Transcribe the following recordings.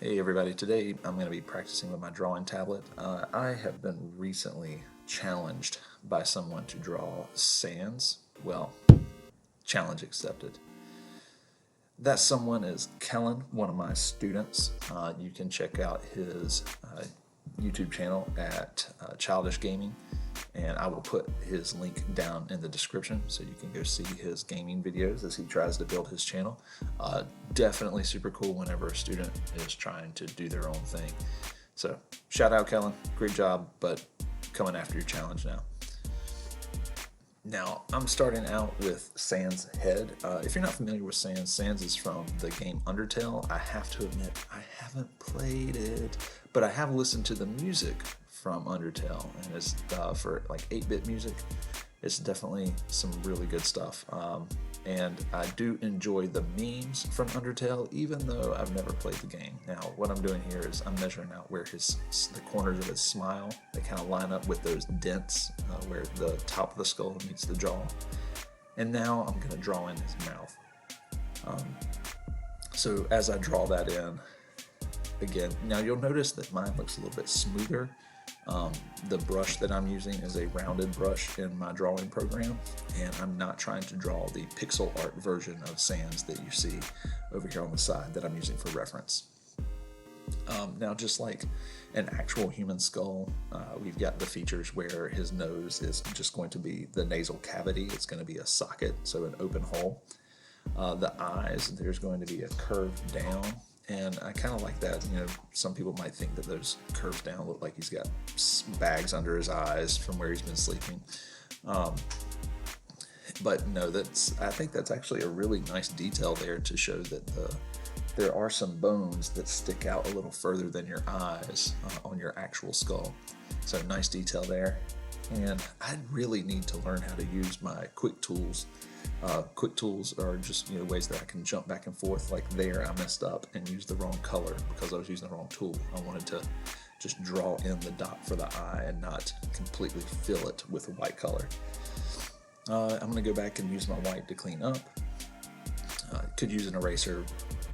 Hey everybody, today I'm going to be practicing with my drawing tablet. I have been recently challenged by someone to draw sands. Well, challenge accepted. That someone is Kellen, one of my students. You can check out his YouTube channel at Childish Gaming, and I will put his link down in the description so you can go see his gaming videos as he tries to build his channel. Definitely super cool whenever a student is trying to do their own thing. So shout out Kellen, great job, but coming after your challenge now. Now, I'm starting out with Sans head. If you're not familiar with Sans, Sans is from the game Undertale. I have to admit, I haven't played it, but I have listened to the music from Undertale, and it's for like 8-bit music. It's definitely some really good stuff. And I do enjoy the memes from Undertale, even though I've never played the game. Now, what I'm doing here is I'm measuring out where the corners of his smile, they kind of line up with those dents where the top of the skull meets the jaw. And now I'm going to draw in his mouth. So as I draw that in, again, now you'll notice that mine looks a little bit smoother. The brush that I'm using is a rounded brush in my drawing program, and I'm not trying to draw the pixel art version of Sans that you see over here on the side that I'm using for reference. Now, just like an actual human skull, we've got the features where his nose is just going to be the nasal cavity. It's going to be a socket, so an open hole. The eyes, there's going to be a curve down. And I kind of like that. You know, some people might think that those curves down look like he's got bags under his eyes from where he's been sleeping. But no, I think that's actually a really nice detail there to show that there are some bones that stick out a little further than your eyes on your actual skull. So nice detail there. And I really need to learn how to use my quick tools. Quick tools are just ways that I can jump back and forth. Like there, I messed up and used the wrong color because I was using the wrong tool. I wanted to just draw in the dot for the eye and not completely fill it with a white color. I'm going to go back and use my white to clean up. Could use an eraser,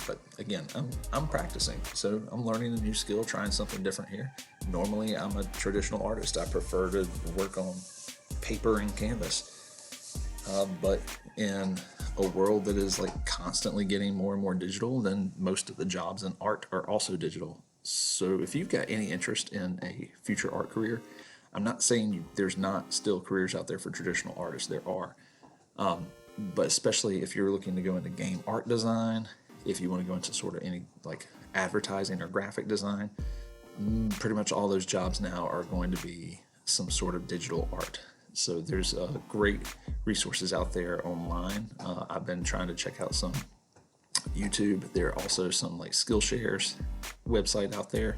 but again, I'm practicing, so I'm learning a new skill, trying something different here. Normally, I'm a traditional artist. I prefer to work on paper and canvas. But in a world that is like constantly getting more and more digital, then most of the jobs in art are also digital. So if you've got any interest in a future art career, I'm not saying there's not still careers out there for traditional artists. There are. But especially if you're looking to go into game art design, if you want to go into sort of any like advertising or graphic design, pretty much all those jobs now are going to be some sort of digital art. So there's great resources out there online. I've been trying to check out some YouTube. There are also some like Skillshare's website out there,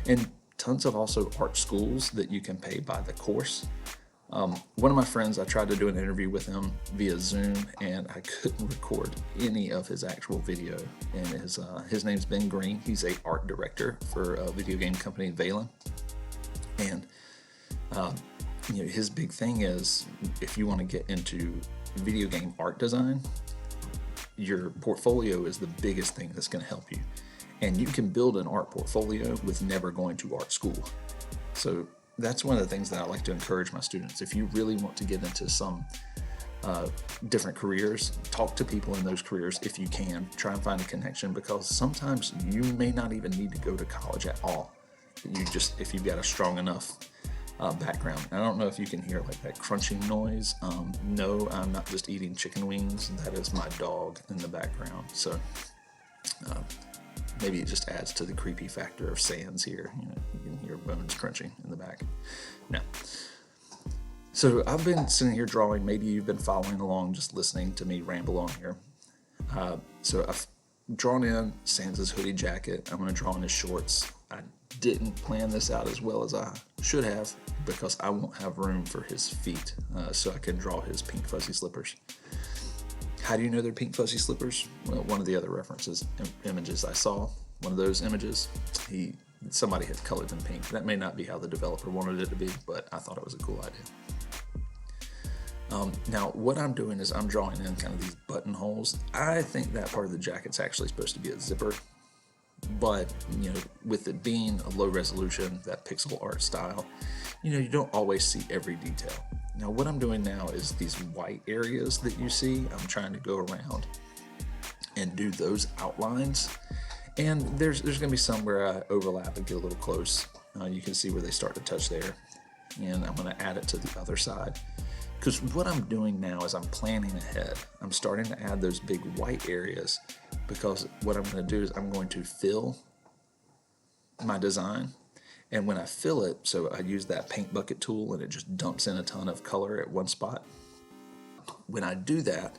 and tons of also art schools that you can pay by the course. One of my friends, I tried to do an interview with him via Zoom, and I couldn't record any of his actual video. And his name's Ben Green. He's a art director for a video game company, Valen. And his big thing is if you want to get into video game art design, your portfolio is the biggest thing that's going to help you. And you can build an art portfolio with never going to art school. So that's one of the things that I like to encourage my students. If you really want to get into some different careers, talk to people in those careers if you can. Try and find a connection, because sometimes you may not even need to go to college at all. If you've got a strong enough background. I don't know if you can hear like that crunching noise. No, I'm not just eating chicken wings. That is my dog in the background. So maybe it just adds to the creepy factor of Sans here. You can hear bones crunching in the back. Now, so I've been sitting here drawing. Maybe you've been following along, just listening to me ramble on here. So I've drawn in Sans' hoodie jacket. I'm going to draw in his shorts. I didn't plan this out as well as I should have, because I won't have room for his feet, so I can draw his pink fuzzy slippers. How do you know they're pink fuzzy slippers? Well, one of the other images I saw, one of those images, somebody had colored them pink. That may not be how the developer wanted it to be, but I thought it was a cool idea. Now, what I'm doing is I'm drawing in kind of these buttonholes. I think that part of the jacket's actually supposed to be a zipper, But, with it being a low resolution, that pixel art style, you don't always see every detail. Now, what I'm doing now is these white areas that you see, I'm trying to go around and do those outlines. And there's going to be some where I overlap and get a little close. You can see where they start to touch there. And I'm going to add it to the other side. Because what I'm doing now is I'm planning ahead. I'm starting to add those big white areas, because what I'm going to do is I'm going to fill my design. And when I fill it, so I use that paint bucket tool and it just dumps in a ton of color at one spot. When I do that,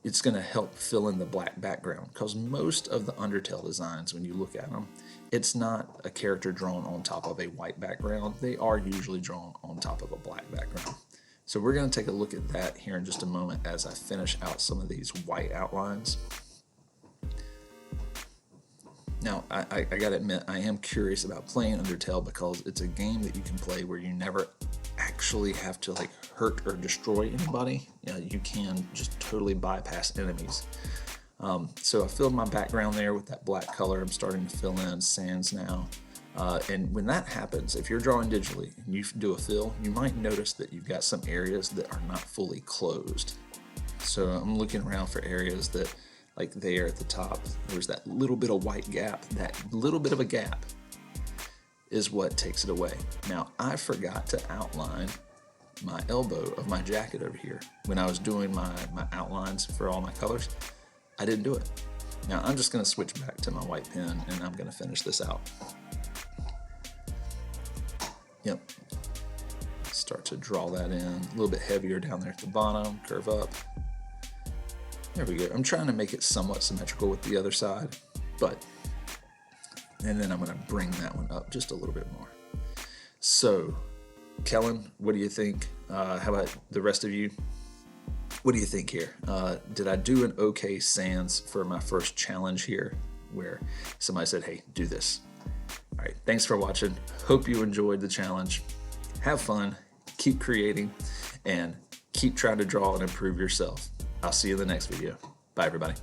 it's going to help fill in the black background, because most of the Undertale designs, when you look at them, it's not a character drawn on top of a white background. They are usually drawn on top of a black background. So we're going to take a look at that here in just a moment as I finish out some of these white outlines. Now, I gotta admit, I am curious about playing Undertale, because it's a game that you can play where you never actually have to like hurt or destroy anybody. You can just totally bypass enemies. So I filled my background there with that black color. I'm starting to fill in sands now. And when that happens, if you're drawing digitally and you do a fill, you might notice that you've got some areas that are not fully closed. So I'm looking around for areas that, like there at the top, there's that little bit of white gap. That little bit of a gap is what takes it away. Now, I forgot to outline my elbow of my jacket over here. When I was doing my outlines for all my colors, I didn't do it. Now, I'm just gonna switch back to my white pen and I'm gonna finish this out. Yep. Start to draw that in a little bit heavier down there at the bottom, curve up. There we go. I'm trying to make it somewhat symmetrical with the other side, and then I'm going to bring that one up just a little bit more. So, Kellen, what do you think? How about the rest of you? What do you think here? Did I do an okay sans for my first challenge here, where somebody said, hey, do this? All right, thanks for watching. Hope you enjoyed the challenge. Have fun, keep creating, and keep trying to draw and improve yourself. I'll see you in the next video. Bye, everybody.